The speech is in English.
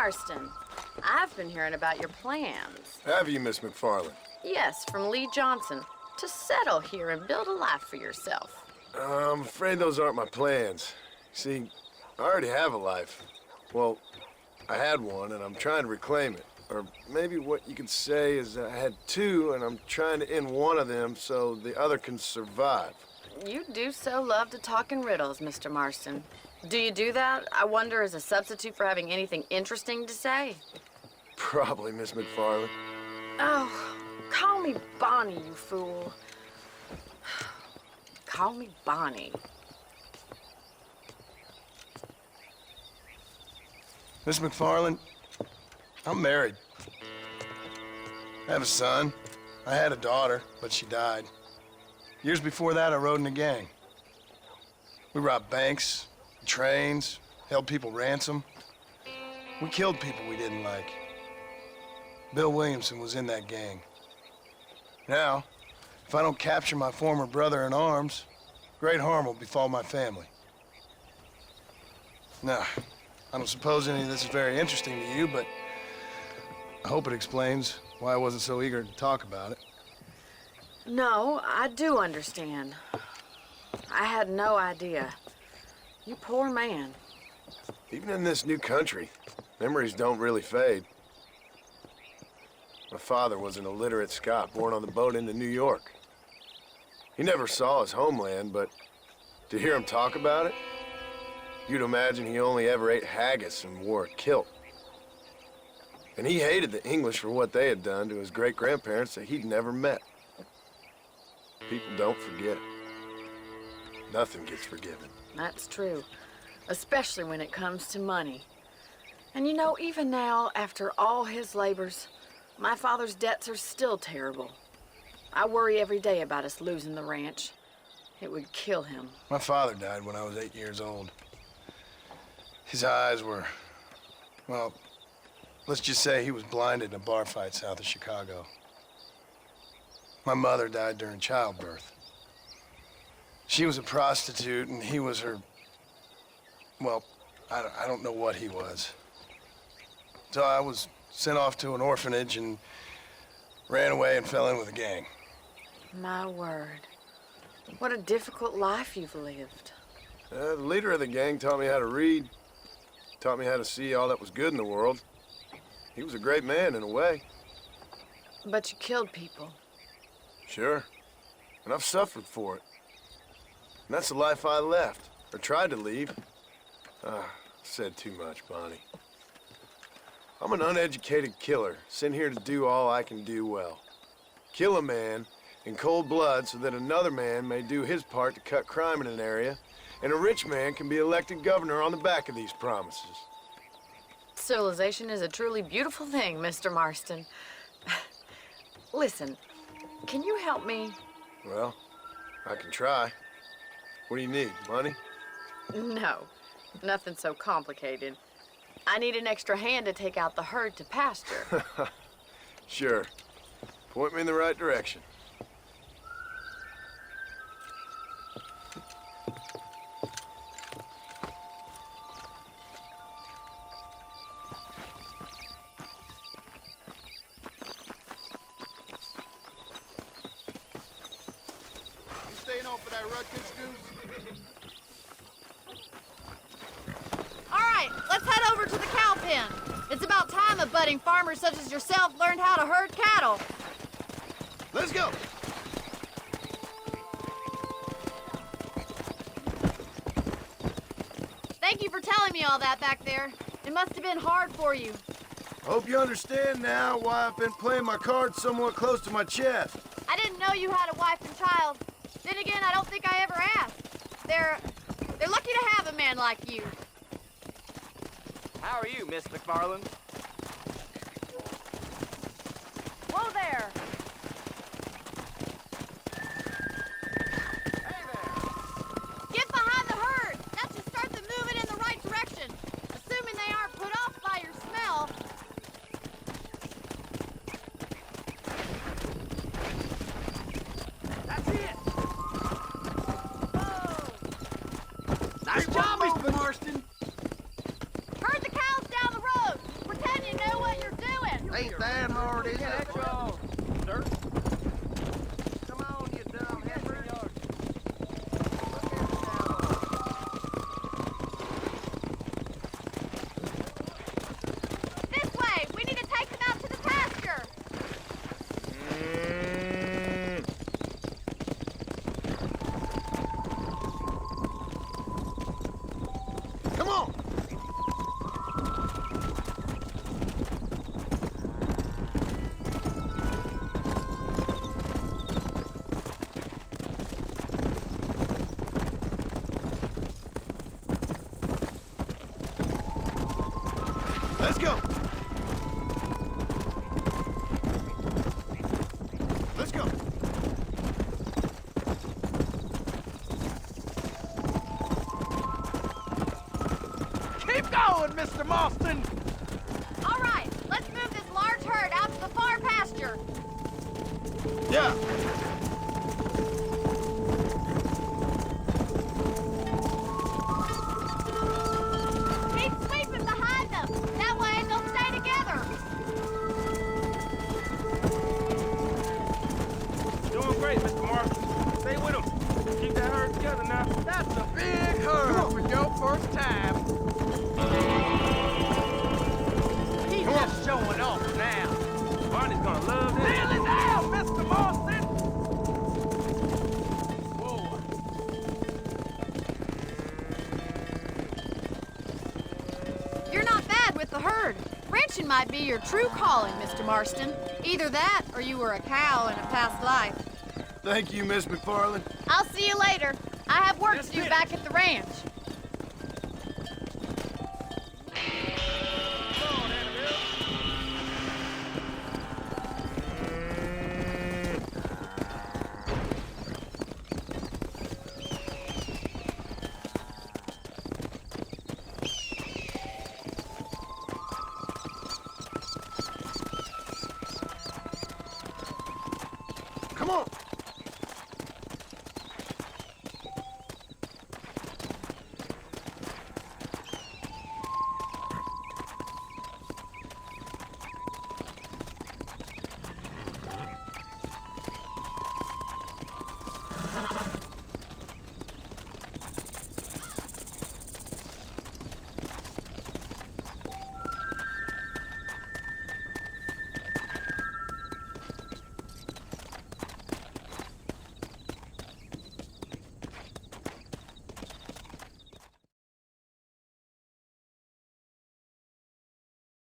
Marston, I've been hearing about your plans. Have you, Miss McFarland? Yes, from Lee Johnson, to settle here and build a life for yourself. I'm afraid those aren't my plans. See, I already have a life. Well, I had one, and I'm trying to reclaim it. Or maybe what you could say is I had two, and I'm trying to end one of them so the other can survive. You do so love to talk in riddles, Mr. Marston. Do you do that, I wonder, as a substitute for having anything interesting to say? Probably, Miss McFarland. Oh, call me Bonnie, you fool. Call me Bonnie. Miss McFarland, I'm married. I have a son. I had a daughter, but she died. Years before that, I rode in a gang. We robbed banks, trains, held people ransom. We killed people we didn't like. Bill Williamson was in that gang. Now, if I don't capture my former brother in arms, great harm will befall my family. Now, I don't suppose any of this is very interesting to you, but I hope it explains why I wasn't so eager to talk about it. No, I do understand. I had no idea. You poor man. Even in this new country, memories don't really fade. My father was an illiterate Scot born on the boat into New York. He never saw his homeland, but to hear him talk about it, you'd imagine he only ever ate haggis and wore a kilt. And he hated the English for what they had done to his great-grandparents that he'd never met. People don't forget. Nothing gets forgiven. That's true, especially when it comes to money. And you know, even now, after all his labors, my father's debts are still terrible. I worry every day about us losing the ranch. It would kill him. My father died when I was 8 years old. His eyes were, well, let's just say he was blinded in a bar fight south of Chicago. My mother died during childbirth. She was a prostitute, and he was her, well, I don't know what he was. So I was sent off to an orphanage and ran away and fell in with a gang. My word. What a difficult life you've lived. The leader of the gang taught me how to read, taught me how to see all that was good in the world. He was a great man in a way. But you killed people. Sure. And I've suffered for it. And that's the life I left, or tried to leave. Said too much, Bonnie. I'm an uneducated killer, sent here to do all I can do well. Kill a man in cold blood so that another man may do his part to cut crime in an area, and a rich man can be elected governor on the back of these promises. Civilization is a truly beautiful thing, Mr. Marston. Listen, can you help me? Well, I can try. What do you need, money? No, nothing so complicated. I need an extra hand to take out the herd to pasture. Sure. Point me in the right direction. Staying off of that Rutgers goose? All right, let's head over to the cow pen. It's about time a budding farmer such as yourself learned how to herd cattle. Let's go. Thank you for telling me all that back there. It must have been hard for you. I hope you understand now why I've been playing my cards somewhat close to my chest. I didn't know you had a wife and child. Then again, I don't think I ever asked. They're lucky to have a man like you. How are you, Miss McFarland? Whoa there! Get behind the herd. That should start them moving in the right direction. Assuming they aren't put off by your smell. That's it! Nice job, Mr. Marston. Herd the cows down the road. We're going, Mr. Marston? All right, let's move this large herd out to the far pasture. Yeah. Keep sweeping behind them. That way they'll stay together. Doing great, Mr. Marston. Stay with him. Keep that herd together now. That's a big herd for your first time. He's just showing off now. Barney's gonna love this. Nearly there, Mr. Marston. Whoa. You're not bad with the herd. Ranching might be your true calling, Mr. Marston. Either that, or you were a cow in a past life. Thank you, Miss McFarland. I'll see you later. I have work to do back at the ranch. Come on, Annabelle. Come on.